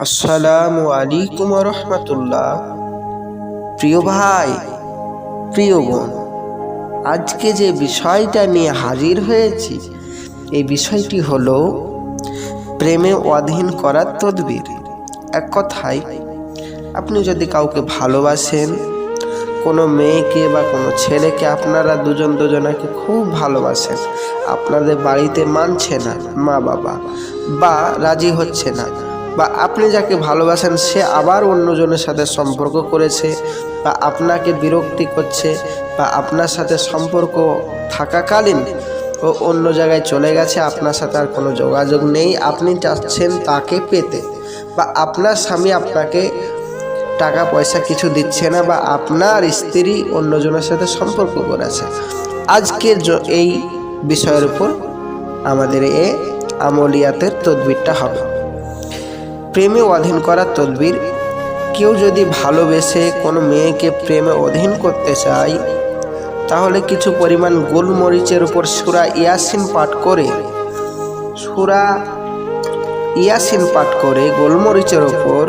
আসসালামু আলাইকুম ওয়া রাহমাতুল্লাহ। প্রিয় ভাই, প্রিয় বোন, আজকে যে বিষয়টা নিয়ে হাজির হয়েছি, এই বিষয়টি হলো প্রেমে অধীন করার তদবির। এক কথায়, আপনি যদি কাউকে ভালোবাসেন, কোনো মেয়েকে বা কোনো ছেলেকে, আপনারা দুজনাকে খুব ভালোবাসেন, আপনাদের বাড়িতে মানছে না মা বাবা, বা রাজি হচ্ছে না, বা আপনি যাকে ভালোবাসেন সে আবার অন্যজনের সাথে সম্পর্ক করেছে, বা আপনাকে বিরক্তি করছে, বা আপনার সাথে সম্পর্ক থাকাকালীন ও অন্য জায়গায় চলে গেছে, আপনার সাথে আর কোনো যোগাযোগ নেই, আপনি চাচ্ছেন তাকে পেতে, বা আপনার স্বামী আপনাকে টাকা পয়সা কিছু দিচ্ছে না, বা আপনার স্ত্রী অন্যজনের সাথে সম্পর্ক করেছে। আজকের এই বিষয়ের উপর আমাদের এই আমলিয়াতের তদবিরটা হবে। প্রেমে অধীন করার তদবির। কেউ যদি ভালোবেসে কোনো মেয়েকে প্রেমে অধীন করতে চায়, তাহলে কিছু পরিমাণ গোলমরিচের উপর সূরা ইয়াসিন পাঠ করে গোলমরিচের উপর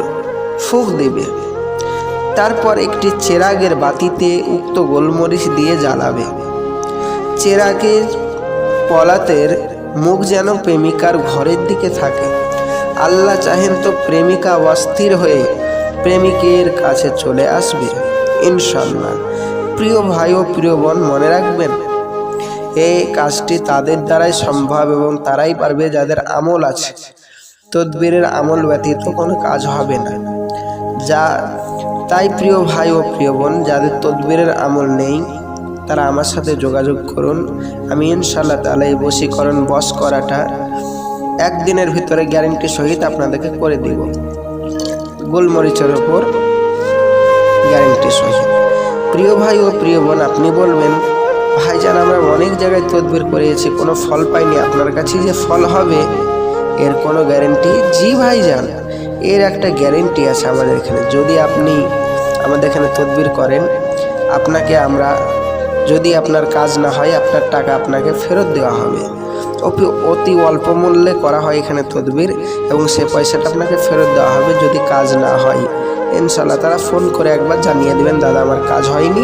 ফুঁক দেবে। তারপর একটি চেরাগের বাতিতে উক্ত গোলমরিচ দিয়ে জ্বালাবে। চেরাগের পলাতের মুখ যেন প্রেমিকার ঘরের দিকে থাকে। আল্লাহ চাহেন তো প্রেমিকা অস্থির হয়ে প্রেমিকের কাছে চলে আসবে ইনশাআল্লাহ। প্রিয় ভাই ও প্রিয় বোন, মনে রাখবেন, এই কাজটি তাদের দ্বারাই সম্ভব এবং তারাই পারবে যাদের আমল আছে। তদবিরের আমল ব্যতীত কোনো কাজ হবে না। তাই প্রিয় ভাই ও প্রিয় বোন, যাদের তদবিরের আমল নেই, তারা আমার সাথে যোগাযোগ করুন। আমি ইনশাআল্লাহ তাআলা এই বশীকরণ বশ করাটা একদিনের ভিতরে গ্যারেন্টি সহিত আপনাদেরকে করে দিব, গোলমরিচের ওপর গ্যারেন্টি সহিত। প্রিয় ভাই ও প্রিয় বোন, আপনি বলবেন, ভাইজান আমরা অনেক জায়গায় তদবির করেছি, কোনো ফল পাইনি, আপনার কাছে যে ফল হবে এর কোনো গ্যারেন্টি? জি ভাইজান, এর একটা গ্যারেন্টি আছে আমাদের এখানে। যদি আপনি আমাদের এখানে তদবির করেন, আপনাকে আমরা, যদি আপনার কাজ না হয়, আপনার টাকা আপনাকে ফেরত দেওয়া হবে। অতি অল্প মূল্যে করা হয় এখানে তদবির, এবং সে পয়সাটা আপনাকে ফেরত দেওয়া হবে যদি কাজ না হয়। ইনশাআল্লাহ তারা ফোন করে একবার জানিয়ে দেবেন, দাদা আমার কাজ হয়নি,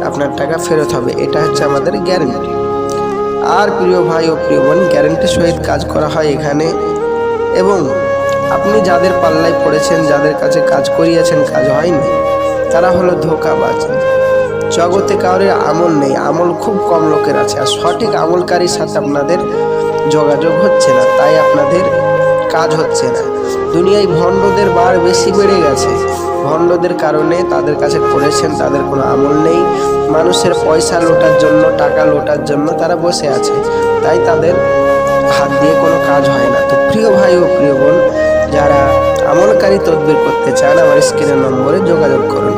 আপনার টাকা ফেরত হবে। এটা হচ্ছে আমাদের গ্যারেন্টি। আর প্রিয় ভাই ও প্রিয় বোন, গ্যারেন্টি সহিত কাজ করা হয় এখানে। এবং আপনি যাদের পাল্লায় পড়েছেন, যাদের কাছে কাজ করিয়েছেন, কাজ হয়নি, তারা হলো ধোঁকাবাজ। জগতে কারোর আমল নেই, আমল খুব কম লোকের আছে, আর সঠিক আমলকারীর সাথে আপনাদের যোগাযোগ হচ্ছে না, তাই আপনাদের কাজ হচ্ছে না। দুনিয়ায় ভণ্ডদের বার বেশি বেড়ে গেছে। ভণ্ডদের কারণে তাদের কাছে পড়েছেন, তাদের কোনো আমল নেই। মানুষের পয়সা লোটার জন্য, টাকা লোটার জন্য তারা বসে আছে, তাই তাদের হাত দিয়ে কোনো কাজ হয় না। তো প্রিয় ভাই ও প্রিয় বোন, যারা আমলকারী তদবির করতে চান, আমার স্ক্রিনের নম্বরে যোগাযোগ করুন।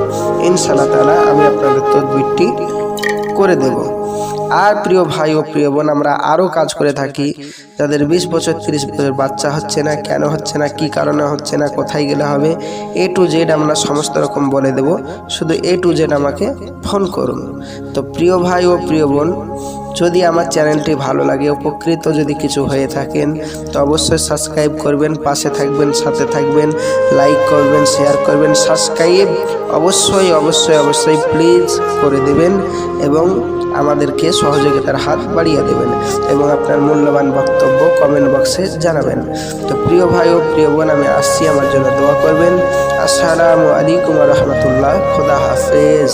ইনশাআল্লাহ তাআলা আমি আপনাদের তদবিরটি করে দেব। আর প্রিয় ভাই ও প্রিয় বোন, আমরা আরও কাজ করে থাকি। যাদের 20 বছর 30 বছর বাচ্চা হচ্ছে না, কেন হচ্ছে না, কি কারণে হচ্ছে না, কোথায় গেলে হবে, A to Z আমরা সমস্ত রকম বলে দেব। শুধু A to Z আমাকে ফোন করুন। তো প্রিয় ভাই ও প্রিয় বোন, যদি আমার চ্যানেলটি ভালো লাগে, উপকৃত যদি কিছু হয়ে থাকেন, তো অবশ্যই সাবস্ক্রাইব করবেন, পাশে থাকবেন, সাথে থাকবেন, লাইক করবেন, শেয়ার করবেন, সাবস্ক্রাইব অবশ্যই অবশ্যই অবশ্যই প্লিজ করে দেবেন, এবং আমাদেরকে সহযোগিতার হাত বাড়িয়ে দেবেন, এবং আপনার মূল্যবান বক্তব্য কমেন্ট বক্সে জানাবেন। তো প্রিয় ভাই ও প্রিয় বোন, আমি আসছি, আমার জন্য দোয়া করবেন। আসসালামু আলাইকুম ওয়া রাহমাতুল্লাহ। খোদা হাফেজ।